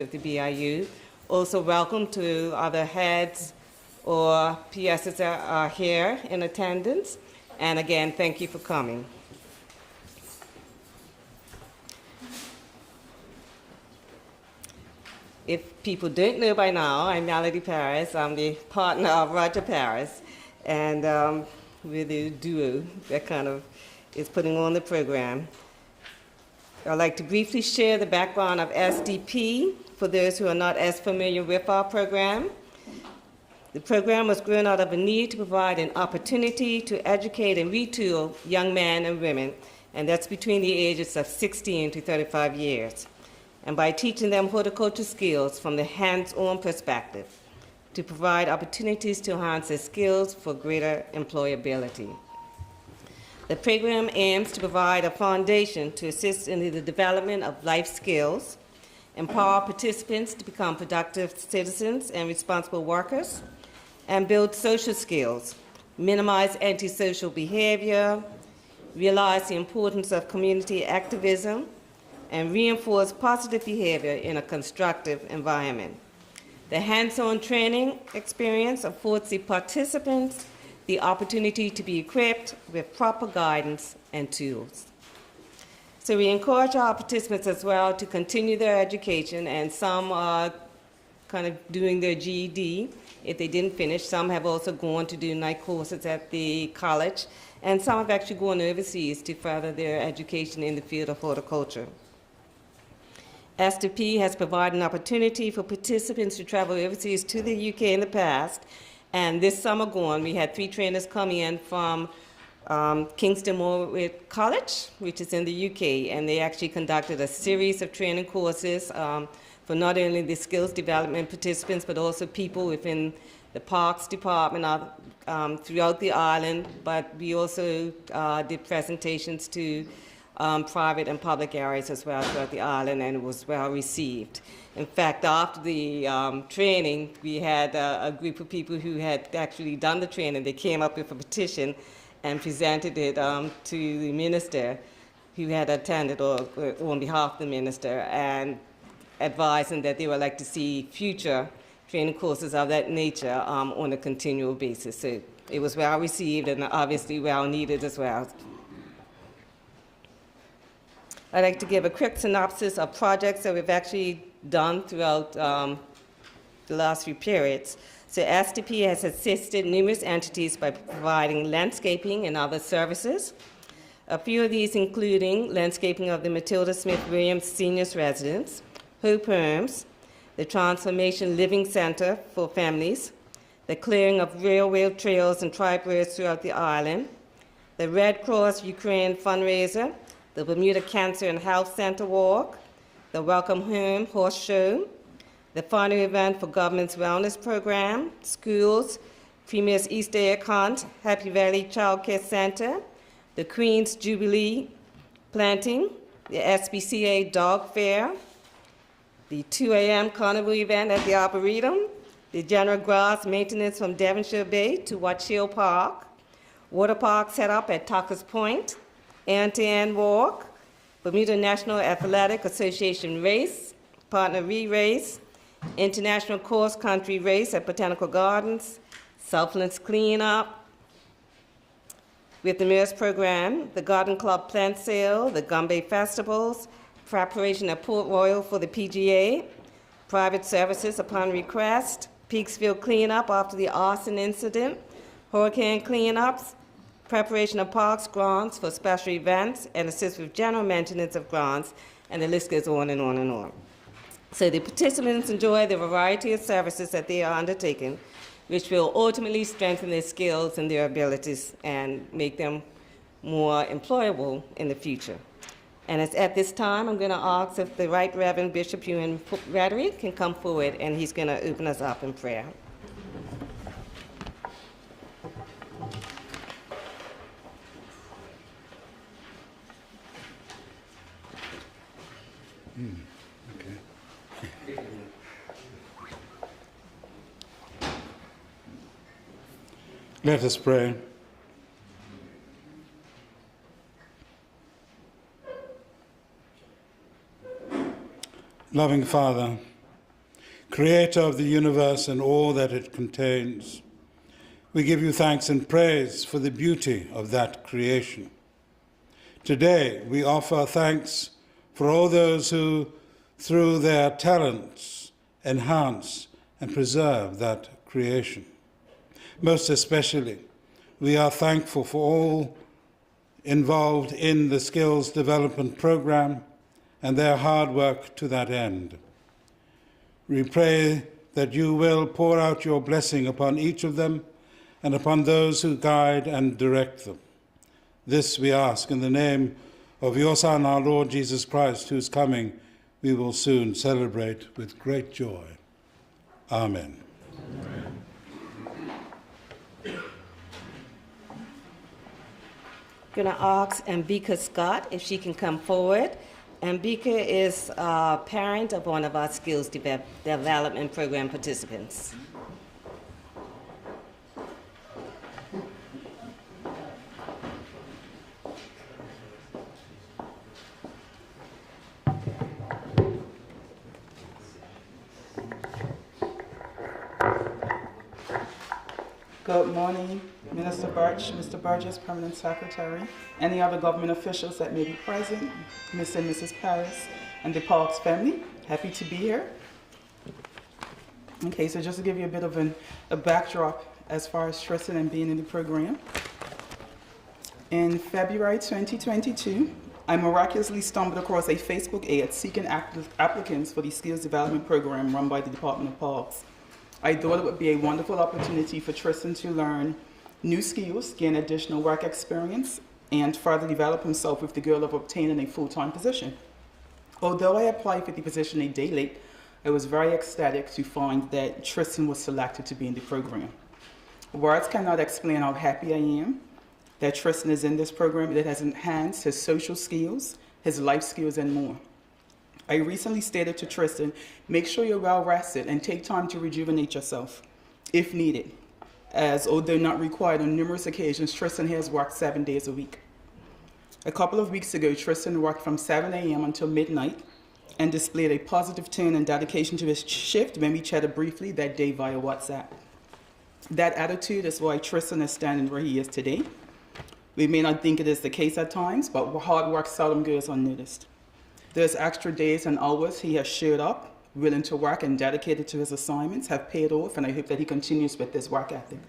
of the BIU. Also welcome to other heads or PSs that are here in attendance. And again, thank you for coming. If people don't know by now, I'm Melody Paris. I'm the partner of Roger Paris. And we're the duo that kind of is putting on the program. I'd like to briefly share the background of SDP for those who are not as familiar with our program. The program was grown out of a need to provide an opportunity to educate and retool young men and women, and that's between the ages of 16 to 35 years, and by teaching them horticulture skills from the hands-on perspective to provide opportunities to enhance their skills for greater employability. The program aims to provide a foundation to assist in the development of life skills, empower participants to become productive citizens and responsible workers, and build social skills, minimize antisocial behavior, realize the importance of community activism, and reinforce positive behavior in a constructive environment. The hands-on training experience affords the participants the opportunity to be equipped with proper guidance and tools. So we encourage our participants as well to continue their education, and some are kind of doing their GED if they didn't finish. Some have also gone to do night courses at the college, and some have actually gone overseas to further their education in the field of horticulture. SDP has provided an opportunity for participants to travel overseas to the UK in the past. And this summer gone, we had 3 trainers coming in from Kingston Moorwood College, which is in the UK, and they actually conducted a series of training courses for not only the skills development participants, but also people within the Parks Department throughout the island. But we also did presentations to private and public areas as well throughout the island, and it was well received. In fact, after the training, we had a group of people who had actually done the training. They came up with a petition and presented it to the minister who had attended, or on behalf of the minister, and advising that they would like to see future training courses of that nature on a continual basis. So it was well received and obviously well needed as well. I'd like to give a quick synopsis of projects that we've actually done throughout the last few periods. So SDP has assisted numerous entities by providing landscaping and other services. A few of these including landscaping of the Matilda Smith Williams Seniors Residence, Hope Homes, the Transformation Living Center for Families, the clearing of railway trails and tribe roads throughout the island, the Red Cross Ukraine fundraiser, the Bermuda Cancer and Health Center Walk, the Welcome Home Horse Show, the final event for Government's Wellness Program, schools, Premier's Easter Egg Hunt, Happy Valley Child Care Center, the Queen's Jubilee Planting, the SPCA Dog Fair, the 2 a.m. Carnival event at the Arboretum, the General Grass Maintenance from Devonshire Bay to Watch Hill Park, water park set up at Tuckers Point, end-to-end walk, Bermuda National Athletic Association race, partner race, international cross country race at Botanical Gardens, Southlands cleanup. With the Mayor's program, the Garden Club plant sale, the Gumby festivals, preparation at Port Royal for the PGA, private services upon request, Peaksville cleanup after the arson incident, hurricane cleanups, preparation of parks, grounds for special events, and assist with general maintenance of grounds, and the list goes on and on and on. So the participants enjoy the variety of services that they are undertaking, which will ultimately strengthen their skills and their abilities and make them more employable in the future. And it's at this time, I'm going to ask if the Right Reverend Bishop Ewan Rattery can come forward, and he's going to open us up in prayer. Let us pray. Loving Father, creator of the universe and all that it contains. We give you thanks and praise for the beauty of that creation. Today, we offer thanks for all those who, through their talents, enhance and preserve that creation. Most especially, we are thankful for all involved in the Skills Development Program and their hard work to that end. We pray that you will pour out your blessing upon each of them and upon those who guide and direct them. This we ask in the name of your Son, our Lord Jesus Christ, whose coming we will soon celebrate with great joy. Amen. Amen. Going to ask Ambika Scott if she can come forward. Ambika is a parent of one of our Skills Development Program participants. Good morning, Minister Birch, Mr. Burgess, Permanent Secretary, any other government officials that may be present, Mr. and Mrs. Paris, and the Parks family. Happy to be here. Okay, so just to give you a bit of a backdrop as far as Tristan and being in the program. In February 2022, I miraculously stumbled across a Facebook ad seeking applicants for the Skills Development Program run by the Department of Parks. I thought it would be a wonderful opportunity for Tristan to learn new skills, gain additional work experience, and further develop himself with the goal of obtaining a full-time position. Although I applied for the position a day late, I was very ecstatic to find that Tristan was selected to be in the program. Words cannot explain how happy I am that Tristan is in this program that has enhanced his social skills, his life skills, and more. I recently stated to Tristan, make sure you're well rested and take time to rejuvenate yourself, if needed, as although not required on numerous occasions, Tristan has worked 7 days a week. A couple of weeks ago, Tristan worked from 7 a.m. until midnight and displayed a positive tone and dedication to his shift when we chatted briefly that day via WhatsApp. That attitude is why Tristan is standing where he is today. We may not think it is the case at times, but hard work seldom goes unnoticed. Those extra days and hours he has showed up, willing to work and dedicated to his assignments, have paid off, and I hope that he continues with this work ethic.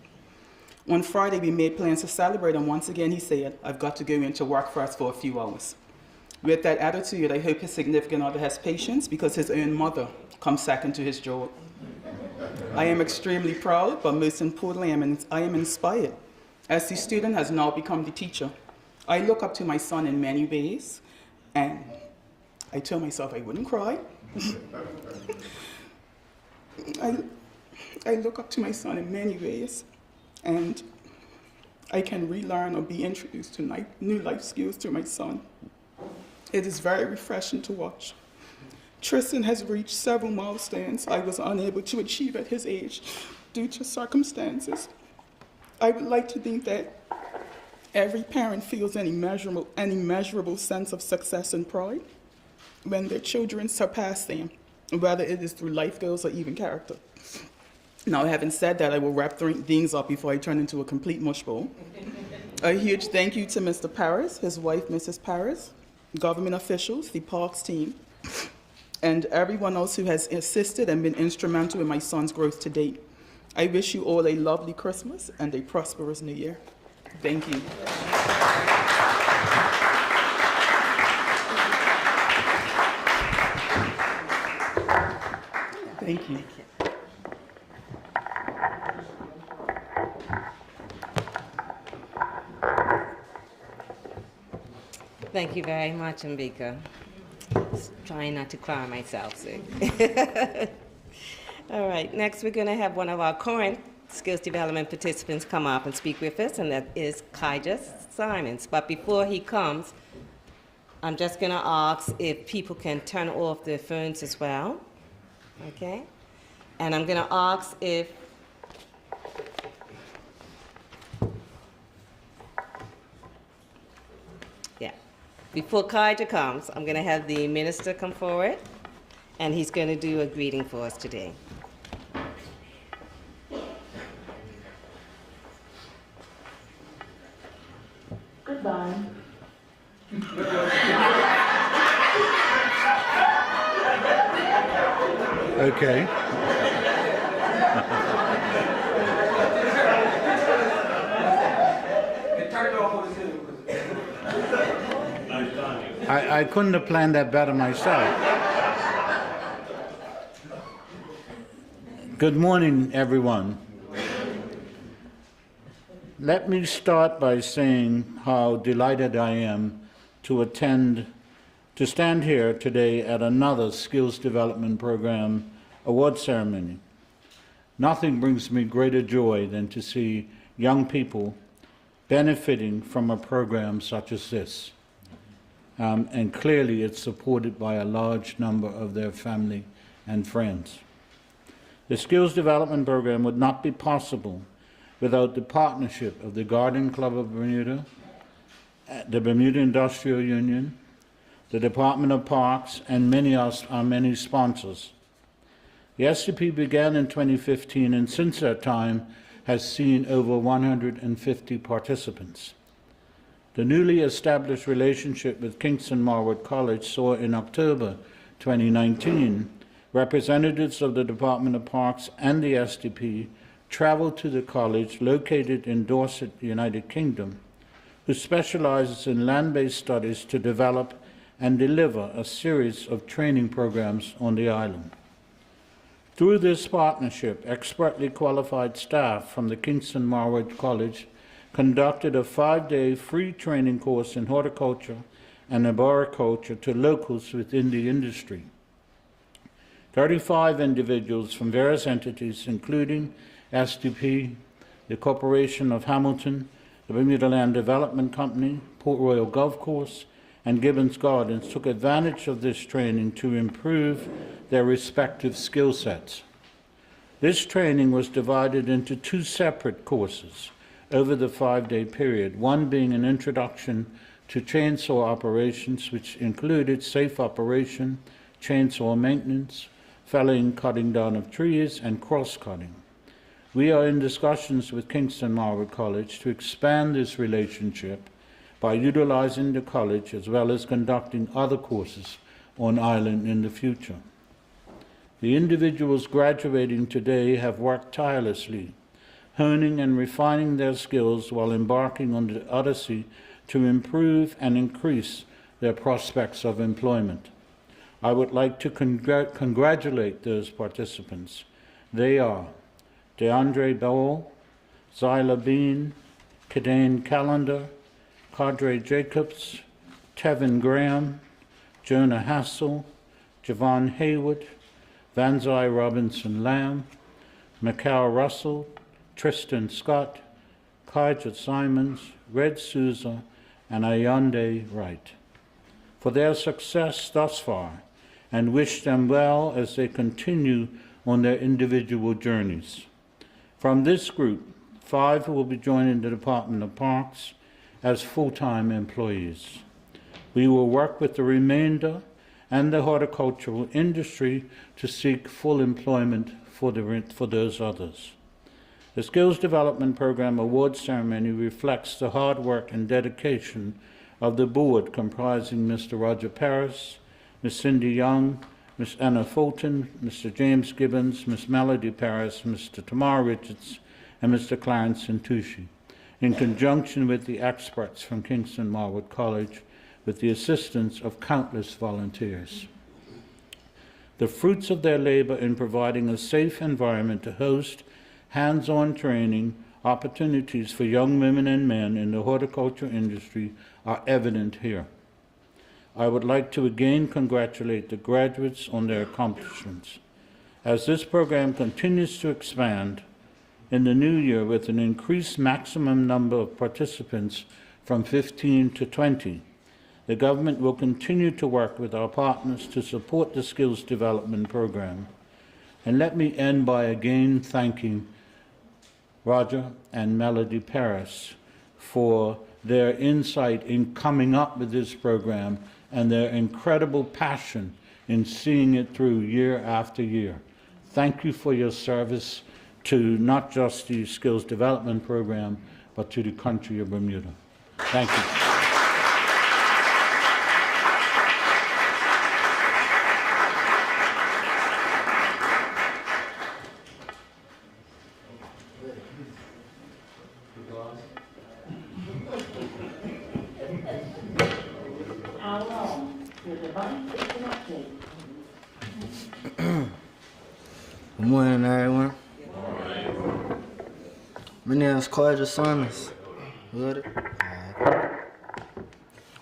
On Friday, we made plans to celebrate, and once again he said, I've got to go into work first for a few hours. With that attitude, I hope his significant other has patience because his own mother comes second to his job. I am extremely proud, but most importantly, I am inspired, as the student has now become the teacher. I look up to my son in many ways, and I told myself I wouldn't cry. I look up to my son in many ways, and I can relearn or be introduced to new life skills through my son. It is very refreshing to watch. Tristan has reached several milestones I was unable to achieve at his age due to circumstances. I would like to think that every parent feels an immeasurable sense of success and pride when their children surpass them, whether it is through life goals or even character. Now, having said that, I will wrap things up before I turn into a complete mushbowl. A huge thank you to Mr. Paris, his wife, Mrs. Paris, government officials, the Parks team, and everyone else who has assisted and been instrumental in my son's growth to date. I wish you all a lovely Christmas and a prosperous New Year. Thank you. Thank you. Thank you very much, Ambika. Trying not to cry myself, see. All right, next we're going to have one of our current skills development participants come up and speak with us, and that is Kaija Simons. But before he comes, I'm just going to ask if people can turn off their phones as well. Okay? And I'm going to ask if before Kaija comes, I'm going to have the minister come forward, and he's going to do a greeting for us today. fine. Okay. I couldn't have planned that better myself. Good morning, everyone. Let me start by saying how delighted I am to stand here today at another Skills Development Program award ceremony. Nothing brings me greater joy than to see young people benefiting from a program such as this. And clearly it's supported by a large number of their family and friends. The Skills Development Program would not be possible without the partnership of the Garden Club of Bermuda, the Bermuda Industrial Union, the Department of Parks, and many sponsors. The SDP began in 2015 and since that time has seen over 150 participants. The newly established relationship with Kingston Marwood College saw in October 2019 representatives of the Department of Parks and the SDP travel to the college located in Dorset, United Kingdom, who specializes in land-based studies to develop and deliver a series of training programs on the island. Through this partnership, expertly qualified staff from the Kingston Marwood College conducted a 5-day free training course in horticulture and arboriculture to locals within the industry. 35 individuals from various entities, including SDP, the Corporation of Hamilton, the Bermuda Land Development Company, Port Royal Golf Course, and Gibbons Gardens, took advantage of this training to improve their respective skill sets. This training was divided into 2 separate courses over the 5-day period, one being an introduction to chainsaw operations, which included safe operation, chainsaw maintenance, felling, cutting down of trees, and cross-cutting. We are in discussions with Kingston Marwood College to expand this relationship by utilizing the college as well as conducting other courses on island in the future. The individuals graduating today have worked tirelessly, honing and refining their skills while embarking on the odyssey to improve and increase their prospects of employment. I would like to congratulate those participants. They are DeAndre Bowell, Zyla Bean, Kadane Callender, Cadre Jacobs, Tevin Graham, Jonah Hassel, Javon Haywood, Vanzai Robinson Lamb, Macau Russell, Tristan Scott, Kaija Simons, Red Souza, and Ayande Wright, for their success thus far, and wish them well as they continue on their individual journeys. From this group, 5 will be joining the Department of Parks as full-time employees. We will work with the remainder and the horticultural industry to seek full employment for those others. The Skills Development Program award ceremony reflects the hard work and dedication of the board comprising Mr. Roger Paris, Ms. Cindy Young, Ms. Anna Fulton, Mr. James Gibbons, Ms. Melody Paris, Mr. Tamar Richards, and Mr. Clarence Santucci, in conjunction with the experts from Kingston Marwood College, with the assistance of countless volunteers. The fruits of their labor in providing a safe environment to host hands-on training opportunities for young women and men in the horticulture industry are evident here. I would like to again congratulate the graduates on their accomplishments. As this program continues to expand in the new year with an increased maximum number of participants from 15 to 20, the government will continue to work with our partners to support the Skills Development Program. And let me end by again thanking Roger and Melody Paris for their insight in coming up with this program and their incredible passion in seeing it through year after year. Thank you for your service to not just the Skills Development Program, but to the country of Bermuda. Thank you. Good morning, everyone. My name is Cordial Summers. You heard it? Alright.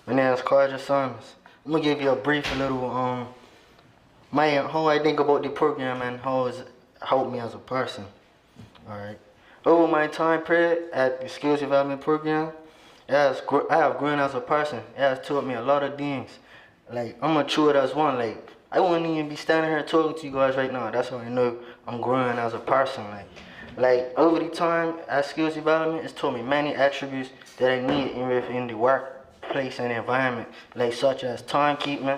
My name is Cordial Summers. I'm gonna give you a brief little how I think about the program and how it's helped me as a person. Alright. Over my time period at the skills development program, I have grown as a person. It has taught me a lot of things. Like, I'm matured as one. Like, I wouldn't even be standing here talking to you guys right now. That's how I know I'm growing as a person. Like over the time at skills development, it's taught me many attributes that I need within the workplace and environment, like such as timekeeping,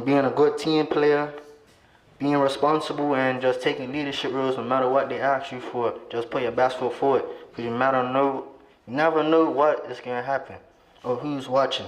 being a good team player, being responsible, and just taking leadership roles no matter what they ask you for. Just put your best foot forward, because you never know what is going to happen or who's watching.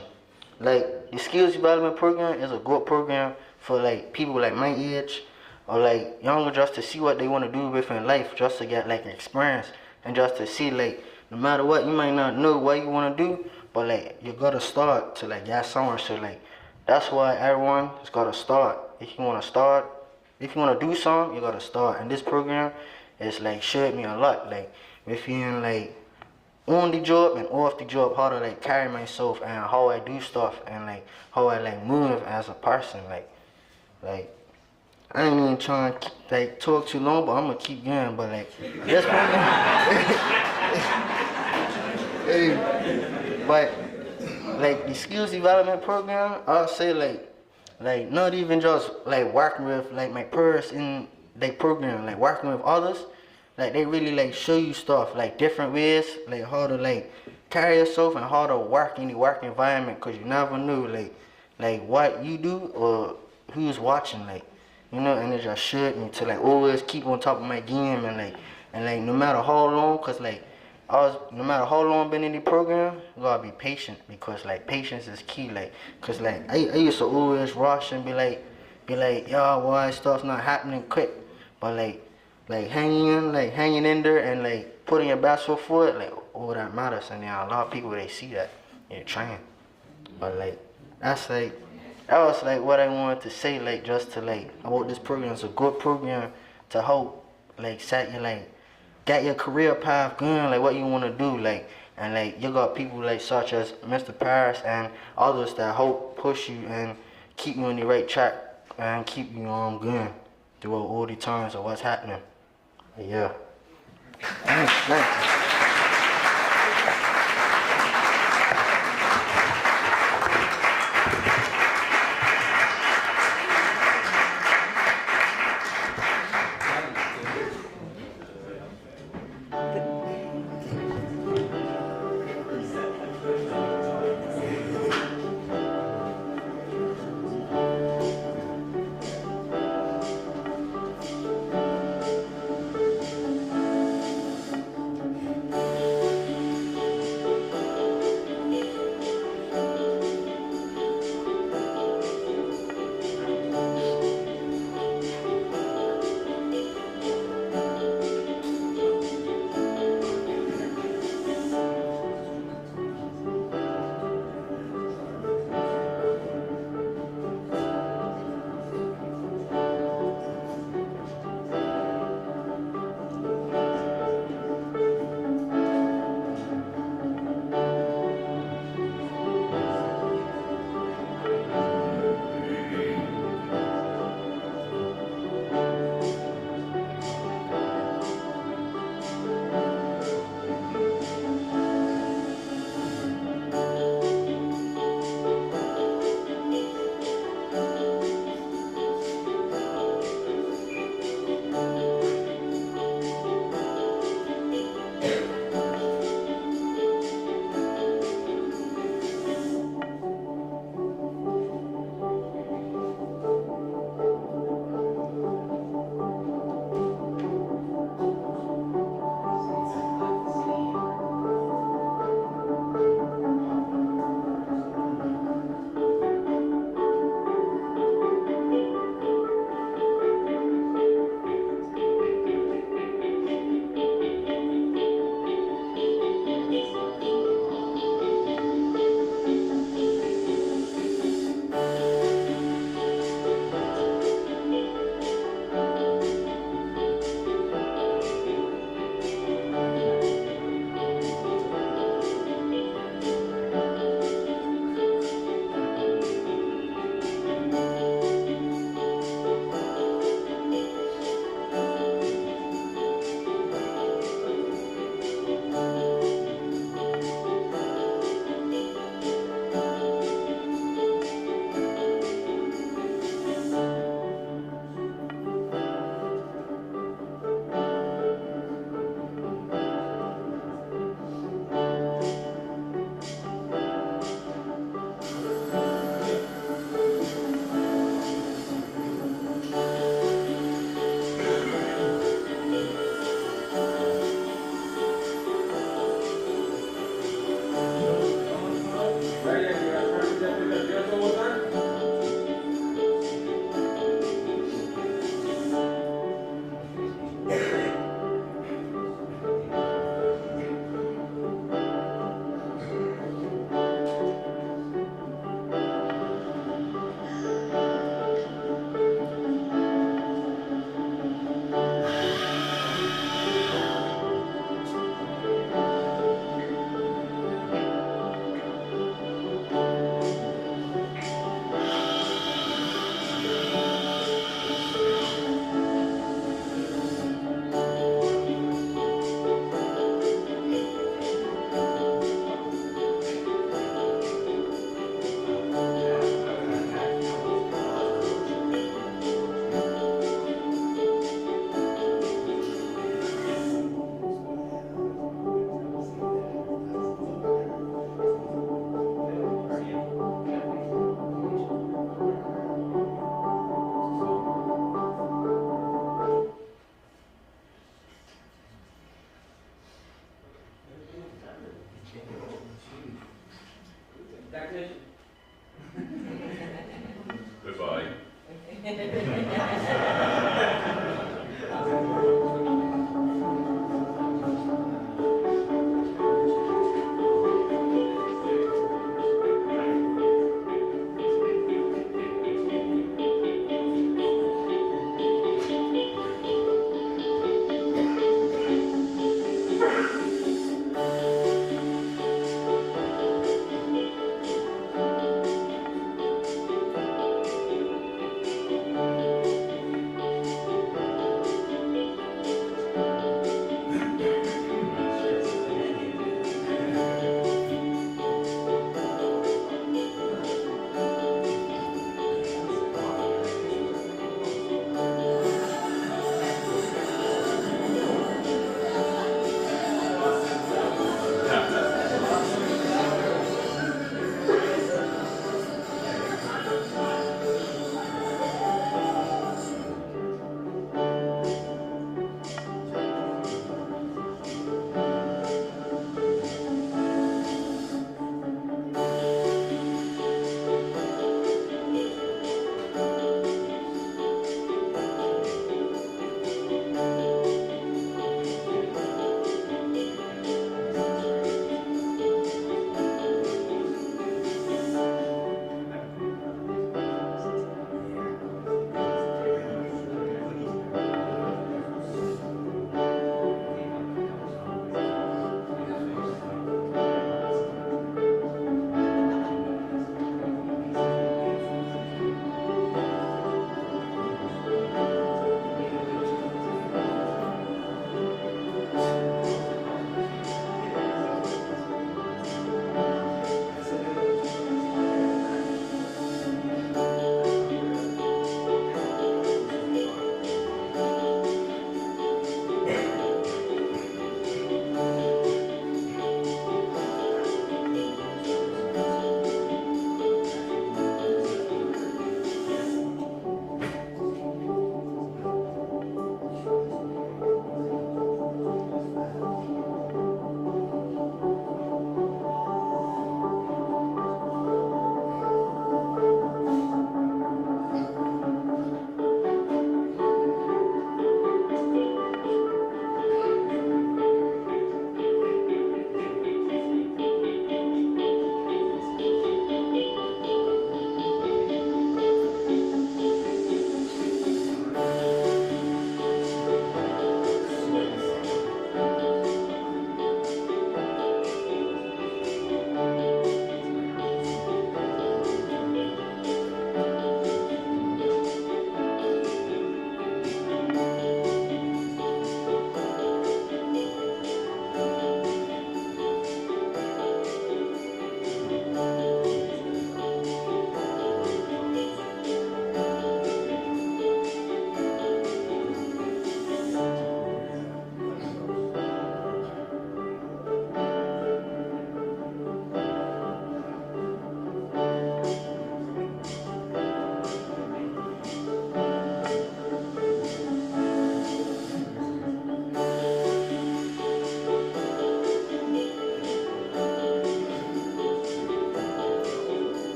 Like, the skills development program is a good program for like people like my age or like younger, just to see what they want to do within life, just to get like experience, and just to see like no matter what, you might not know what you want to do, but like you gotta start to like get somewhere. So like that's why everyone has gotta start. If you want to do something, you gotta start. And this program is like showed me a lot, like within like on the job and off the job, how to like carry myself and how I do stuff and like how I like move as a person. Like I ain't even trying to like talk too long, but I'm gonna keep going. But like this program, but like the skills development program, I'll say like not even just like working with like my peers in the program, like working with others. Like they really like show you stuff, like different ways, like how to like carry yourself and how to work in the work environment, cause you never know like what you do or who's watching, like, you know. And it just showed me to like always keep on top of my game and like no matter how long, cause like no matter how long I've been in the program, you gotta be patient, because like patience is key, like, cause like I used to always rush and be like, yo, why stuff's not happening quick, but like hanging in there and like putting your best foot forward, like all that matters. And a lot of people, they see that you're trying. But like that was like what I wanted to say, like just to like about this program. It's a good program to help like set you like get your career path going, like what you want to do, like. And like you got people like such as Mr. Paris and others that help push you and keep you on the right track and keep you going throughout all the times of what's happening. Yeah. Thanks.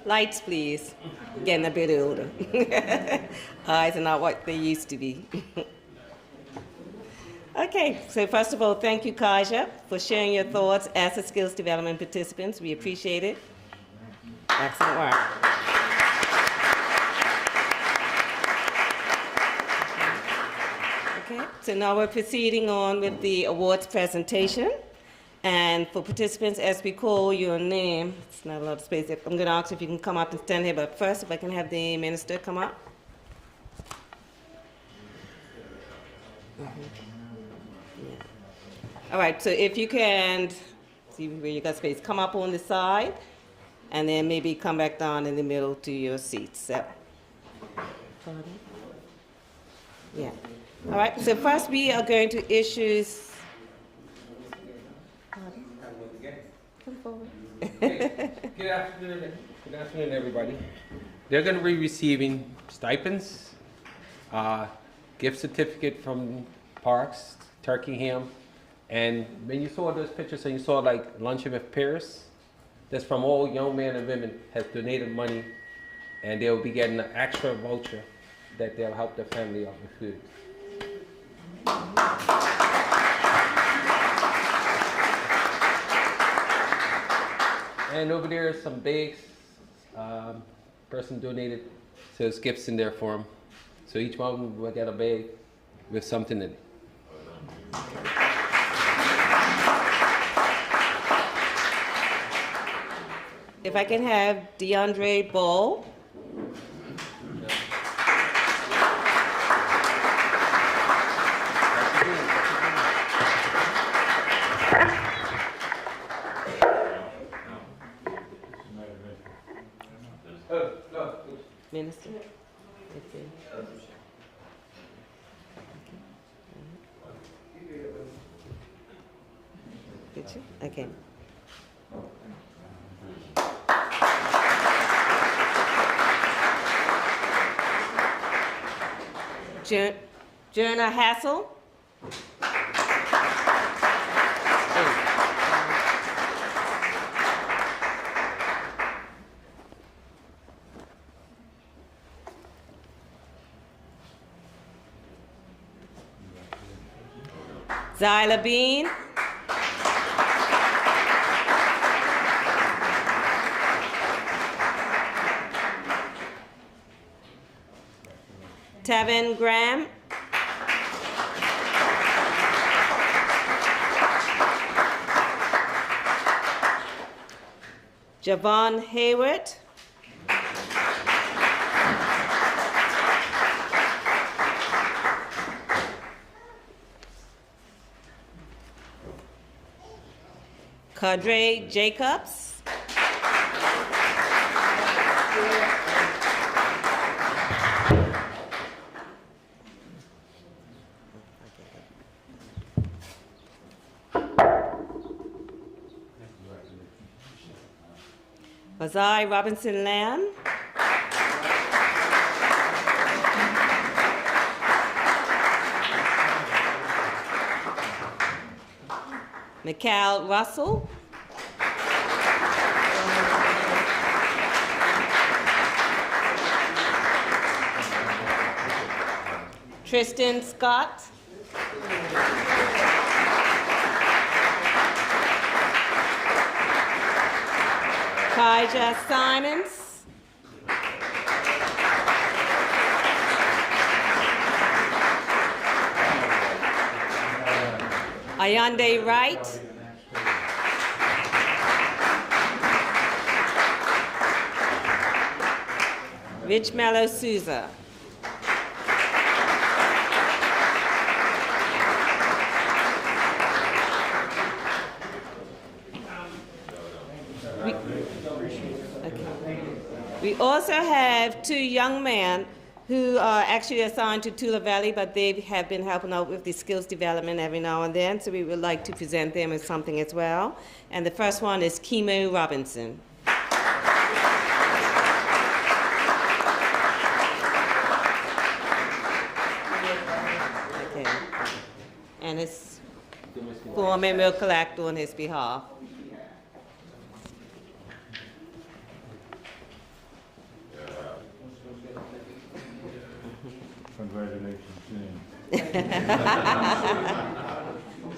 Lights, please. Getting a bit older. Eyes are not what they used to be. Okay, so first of all, thank you, Kaja, for sharing your thoughts as a skills development participants. We appreciate it. Excellent work. Okay, so now we're proceeding on with the awards presentation. And for participants, as we call your name, it's not a lot of space. I'm going to ask if you can come up and stand here, but first, if I can have the minister come up. Yeah. All right, so if you can, see where you got space, come up on the side, and then maybe come back down in the middle to your seats. So. Yeah. All right, so first we are going to issue. Come forward. Good afternoon, everybody. They're going to be receiving stipends, gift certificate from Parks, Turkey Ham, and when you saw those pictures and you saw like Luncheon with Paris, that's from all young men and women has donated money, and they'll be getting an extra voucher that they'll help their family out with food. And over there is some bags. Person donated, so there's gifts in there for them. So each one will get a bag with something in it. If I can have DeAndre Ball. Minister. Picture? Okay. Jonah Hassel. Zyla Bean. Tevin Graham. Javon Hayward. Kadre Jacobs. Azai Robinson Lamb. Mikal Russell. Tristan Scott. Kaija Simons. Ayande Wright. Rich Mello Souza. We also have two young men who are actually assigned to Tula Valley, but they have been helping out with the skills development every now and then, so we would like to present them with something as well. And the first one is Kimo Robinson. Okay. And his foreman will collect on his behalf.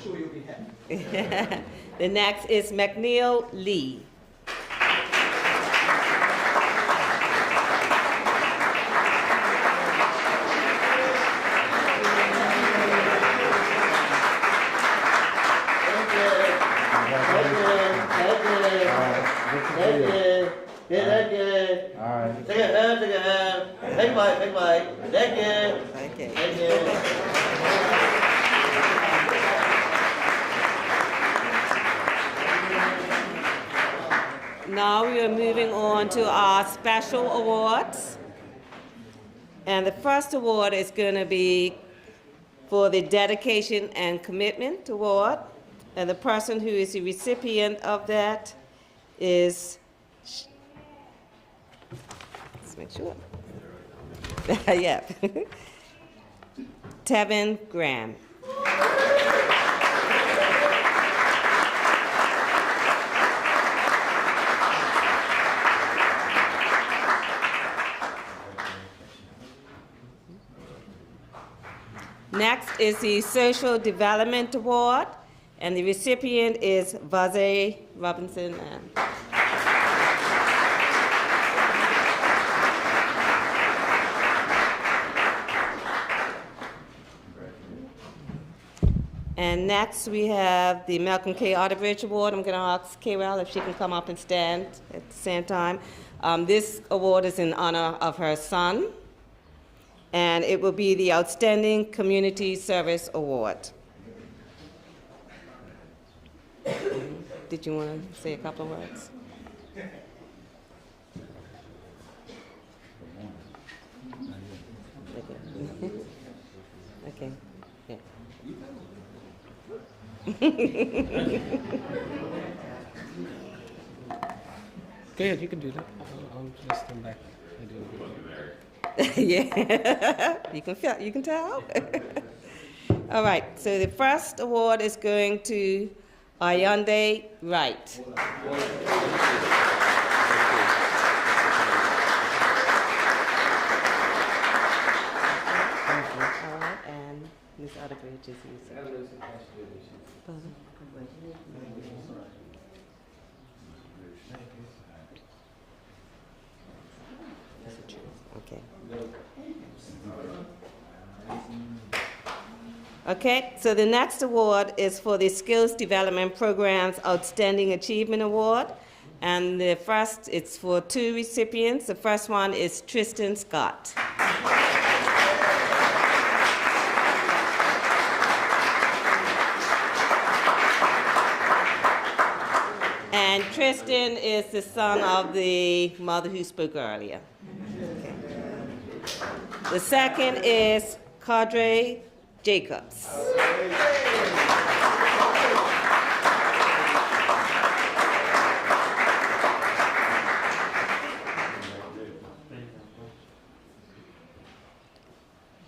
sure you'll be happy. The next is McNeil Lee. Now we are moving on to our special awards. And the first award is going to be for the Dedication and Commitment Award. And the person who is the recipient of that is, let's make sure. Yeah. Tevin Graham. Next is the Social Development Award, and the recipient is Vaze Robinson. And next we have the Malcolm K. Otterbridge Award. I'm going to ask K-Rel if she can come up and stand at the same time. This award is in honor of her son, and it will be the Outstanding Community Service Award. Did you want to say a couple of words? Okay. Yeah. Go ahead, you can do that. I'll just stand back. Yeah, you can tell. All right, so the first award is going to Ayande Wright. All right, and Ms. Otterbridge is using. Okay. Okay, so the next award is for the Skills Development Program's Outstanding Achievement Award. And it's for two recipients. The first one is Tristan Scott. And Tristan is the son of the mother who spoke earlier. Okay. The second is Kadre Jacobs.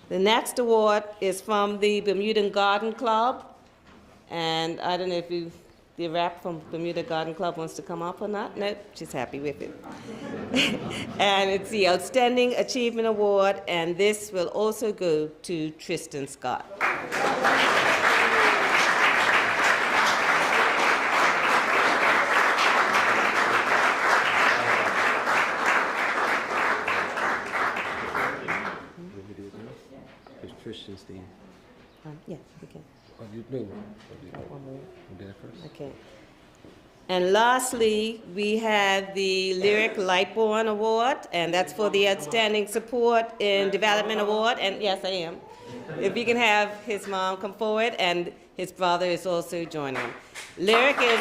The next award is from the Bermudan Garden Club. And I don't know if the rep from Bermuda Garden Club wants to come up or not. Nope, she's happy with it. And it's the Outstanding Achievement Award, and this will also go to Tristan Scott. Christian's theme. Yes, okay. Oh, you do. One more. You did it first. Okay. And lastly, we have the Lyric Lightborn Award, and that's for the Outstanding Support in Development Award. And yes, I am. If you can have his mom come forward, and his brother is also joining. Lyric is...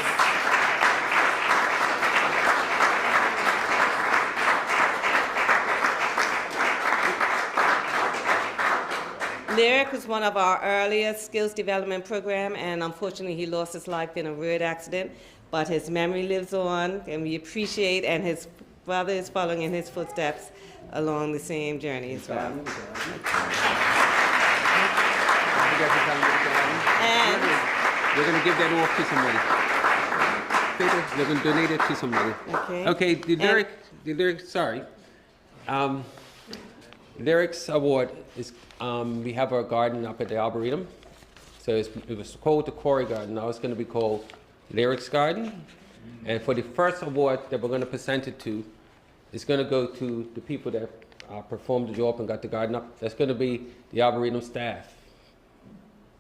Lyric was one of our earliest skills development program, and unfortunately he lost his life in a road accident, but his memory lives on, and we appreciate, and his brother is following in his footsteps along the same journey as well. And we're going to give that off to somebody. We're going to donate it to somebody. Okay. Okay, the lyric, sorry. Lyrics Award is, we have our garden up at the Arboretum. So it was called the Quarry Garden. Now it's going to be called Lyrics Garden. And for the first award that we're going to present it to, it's going to go to the people that performed the job and got the garden up. That's going to be the Arboretum staff.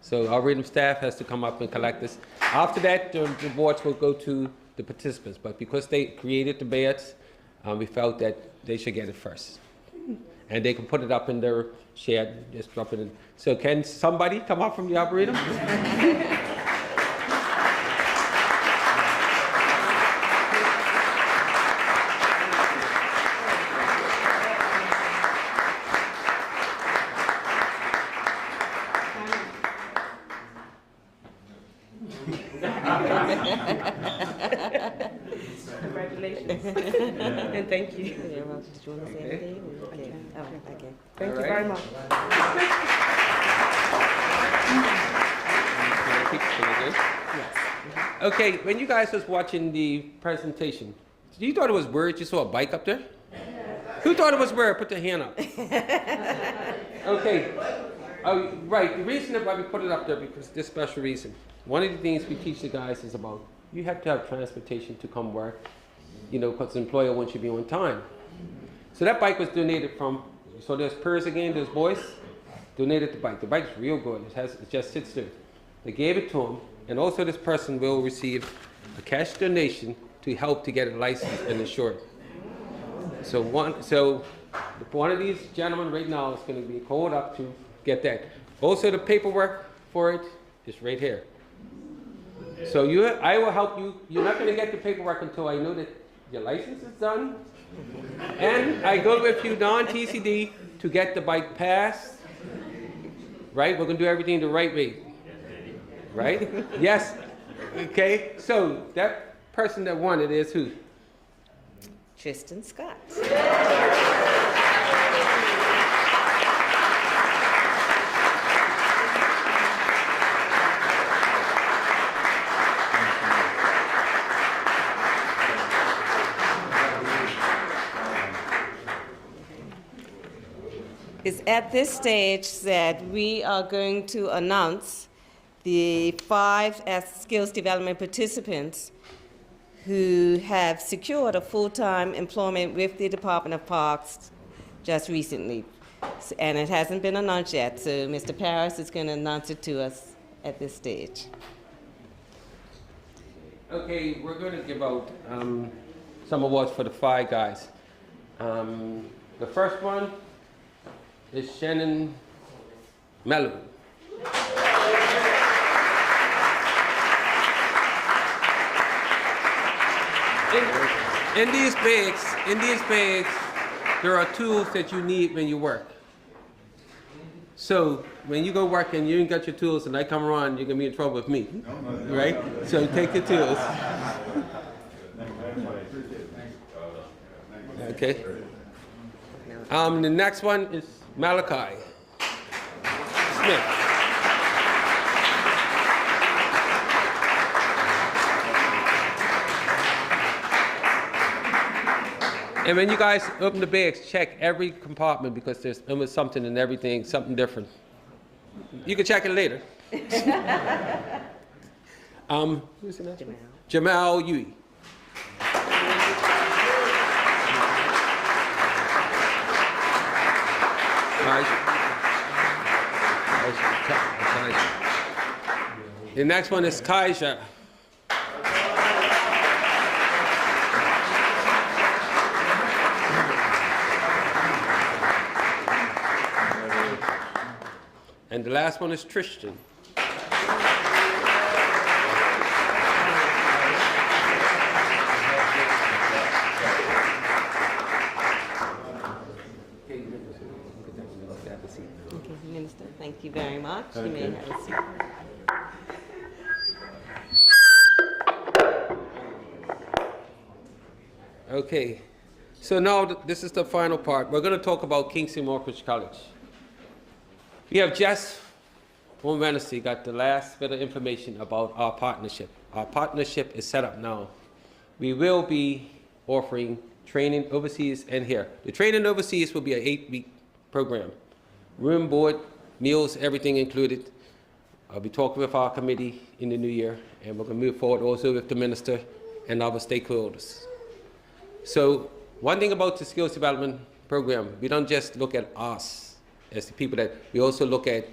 So Arboretum staff has to come up and collect this. After that, the awards will go to the participants. But because they created the beds, we felt that they should get it first. And they can put it up in their shed, just drop it in. So can somebody come up from the Arboretum? Congratulations. And thank you. Did you want to say anything? Okay. Oh, okay. Thank you very much. Yes. Okay, when you guys was watching the presentation, you thought it was weird you saw a bike up there? Who thought it was weird? Put their hand up. Okay. Oh, right. The reason that why we put it up there because this special reason. One of the things we teach the guys is about you have to have transportation to come work, you know, because the employer wants you to be on time. So that bike was donated from, so there's Pers again, there's boys, donated the bike. The bike's real good. It just sits there. They gave it to him, and also this person will receive a cash donation to help to get a license and insured. So one of these gentlemen right now is going to be called up to get that. Also the paperwork for it is right here. So I will help you. You're not going to get the paperwork until I know that your license is done. And I go with you non-TCD to get the bike passed. Right? We're going to do everything the right way. Right? Yes. Okay. So that person that won it is who? Tristan Scott. It's at this stage that we are going to announce the 5 skills development participants who have secured a full-time employment with the Department of Parks just recently. And it hasn't been announced yet, so Mr. Paris is going to announce it to us at this stage. Okay, we're going to give out some awards for the 5 guys. The first one is Shannon Mello. In these bags, there are tools that you need when you work. So when you go work and you ain't got your tools and I come around, you're gonna be in trouble with me, right? So take your tools. Okay. The next one is Malachi Smith. And when you guys open the bags, check every compartment because there's almost something in everything, something different. You can check it later. Who's the next one? Jamal Yui. The next one is Kaija. And the last one is Tristan. Okay, Minister, thank you very much. You may have a seat. Okay, so now this is the final part. We're going to talk about Kingston Moorcroft College. We have just on Wednesday got the last bit of information about our partnership. Our partnership is set up now. We will be offering training overseas and here. The training overseas will be an 8-week program. Room, board, meals, everything included. I'll be talking with our committee in the new year, and we're going to move forward also with the minister and other stakeholders. So one thing about the skills development program, we don't just look at us as the people that, we also look at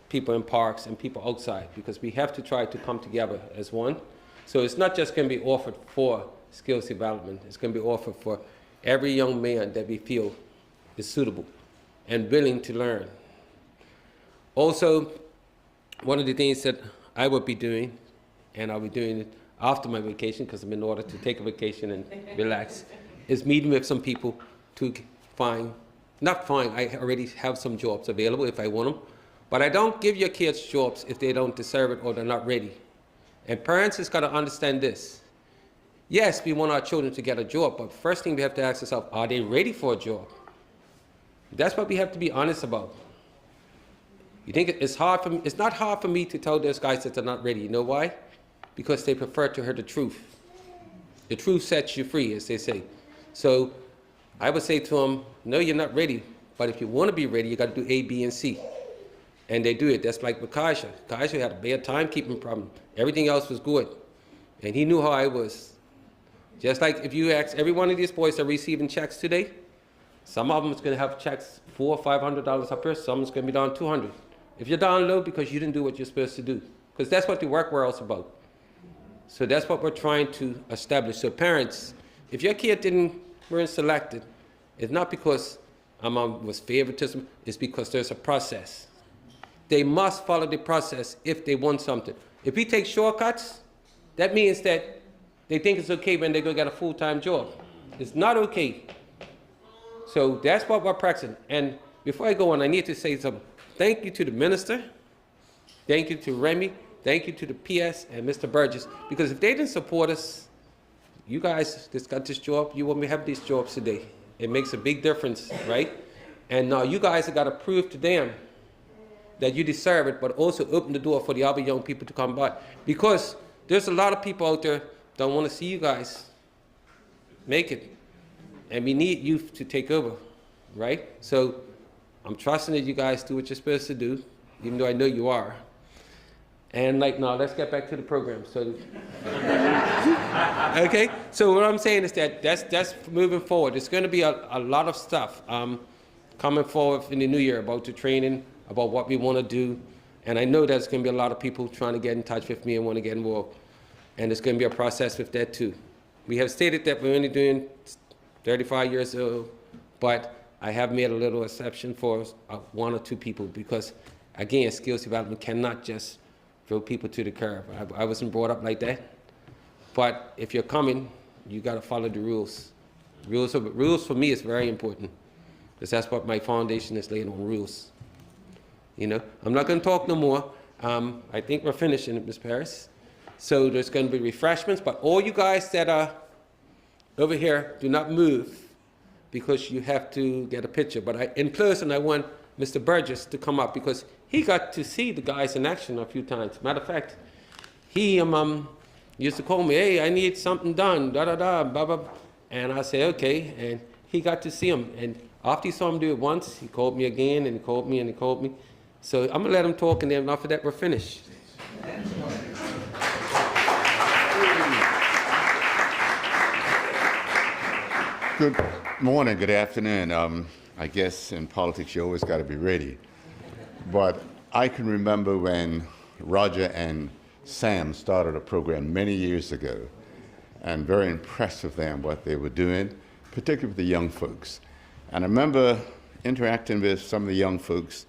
people in parks and people outside, because we have to try to come together as one. So it's not just going to be offered for skills development, it's going to be offered for every young man that we feel is suitable and willing to learn. Also, one of the things that I would be doing, and I'll be doing it after my vacation, because I'm in order to take a vacation and relax, is meeting with some people to I already have some jobs available if I want them, but I don't give your kids jobs if they don't deserve it or they're not ready. And parents has got to understand this. Yes, we want our children to get a job, but first thing we have to ask ourselves, are they ready for a job? That's what we have to be honest about. You think it's hard for me? It's not hard for me to tell those guys that they're not ready. You know why? Because they prefer to hear the truth. The truth sets you free, as they say. So I would say to them, no, you're not ready. But if you want to be ready, you got to do A, B, and C. And they do it. That's like with Kaisha. Kaisha had a bad timekeeping problem. Everything else was good. And he knew how I was. Just like if you ask every one of these boys that are receiving checks today, some of them is going to have checks $400 or $500 up here. Some is going to be down $200. If you're down low, because you didn't do what you're supposed to do. Because that's what the work world's about. So that's what we're trying to establish. So parents, if your kid weren't selected, it's not because was favoritism, it's because there's a process. They must follow the process if they want something. If we take shortcuts, that means that they think it's okay when they go get a full-time job. It's not okay. So that's what we're practicing. And before I go on, I need to say something. Thank you to the minister. Thank you to Remy. Thank you to the PS and Mr. Burgess. Because if they didn't support us, you guys just got this job, you wouldn't have these jobs today. It makes a big difference, right? And now you guys have got to prove to them that you deserve it, but also open the door for the other young people to come by. Because there's a lot of people out there that want to see you guys make it. And we need youth to take over, right? So I'm trusting that you guys do what you're supposed to do, even though I know you are. And now let's get back to the program. So, okay. So what I'm saying is that's moving forward. There's going to be a lot of stuff coming forward in the new year about the training, about what we want to do. And I know there's going to be a lot of people trying to get in touch with me and want to get involved. And there's going to be a process with that too. We have stated that we're only doing 35 years old, but I have made a little exception for one or two people because, again, skills development cannot just throw people to the curb. I wasn't brought up like that. But if you're coming, you got to follow the rules. Rules for me is very important because that's what my foundation is laid on, rules. You know, I'm not going to talk no more. I think we're finishing it, Ms. Paris. So there's going to be refreshments, but all you guys that are over here, do not move because you have to get a picture. But in person, I want Mr. Burgess to come up because he got to see the guys in action a few times. Matter of fact, he used to call me, hey, I need something done, da-da-da, blah-blah. And I said, okay. And he got to see him. And after he saw him do it once, he called me again, and he called me, and he called me. So I'm going to let him talk, and then after that, we're finished. Good morning, good afternoon. I guess in politics you always got to be ready. But I can remember when Roger and Sam started a program many years ago, and very impressed with them, what they were doing, particularly with the young folks. And I remember interacting with some of the young folks,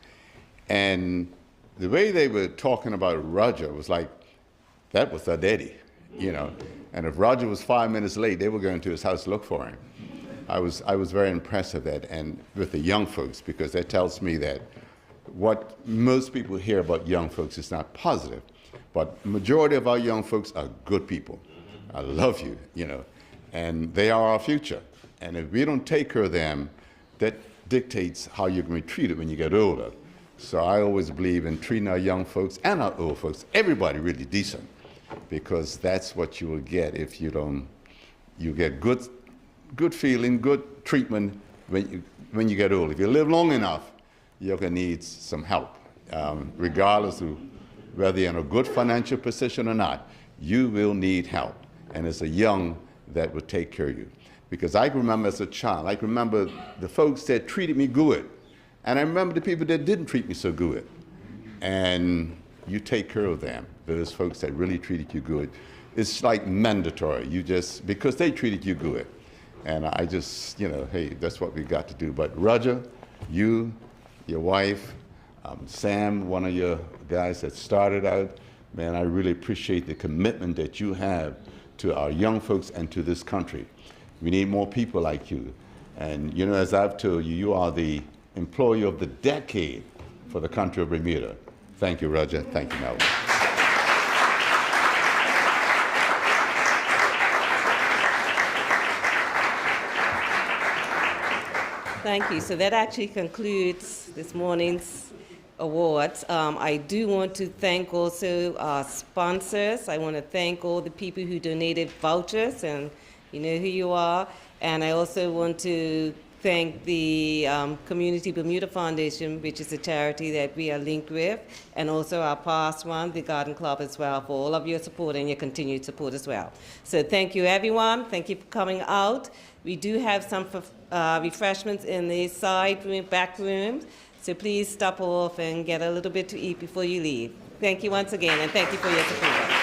and the way they were talking about Roger was like, that was their daddy, you know. And if Roger was 5 minutes late, they were going to his house to look for him. I was very impressed with that, and with the young folks, because that tells me that what most people hear about young folks is not positive, but majority of our young folks are good people. I love you, you know, and they are our future. And if we don't take care of them, that dictates how you're going to be treated when you get older. So I always believe in treating our young folks and our old folks, everybody really decent, because that's what you will get if you don't, you get good feeling, good treatment when you get old. If you live long enough, you're going to need some help. Regardless of whether you're in a good financial position or not, you will need help. And it's a young that will take care of you. Because I remember as a child, I remember the folks that treated me good. And I remember the people that didn't treat me so good. And you take care of them, those folks that really treated you good. It's like mandatory. You just, because they treated you good. And I just, you know, hey, that's what we got to do. But Roger, you, your wife, Sam, one of your guys that started out, man, I really appreciate the commitment that you have to our young folks and to this country. We need more people like you. And, you know, as I've told you, you are the employee of the decade for the country of Bermuda. Thank you, Roger. Thank you, Melvin. Thank you. So that actually concludes this morning's awards. I do want to thank also our sponsors. I want to thank all the people who donated vouchers, and you know who you are. And I also want to thank the Community Bermuda Foundation, which is a charity that we are linked with, and also our past one, the Garden Club as well, for all of your support and your continued support as well. So thank you, everyone. Thank you for coming out. We do have some refreshments in the side room, back rooms, so please stop off and get a little bit to eat before you leave. Thank you once again, and thank you for your support.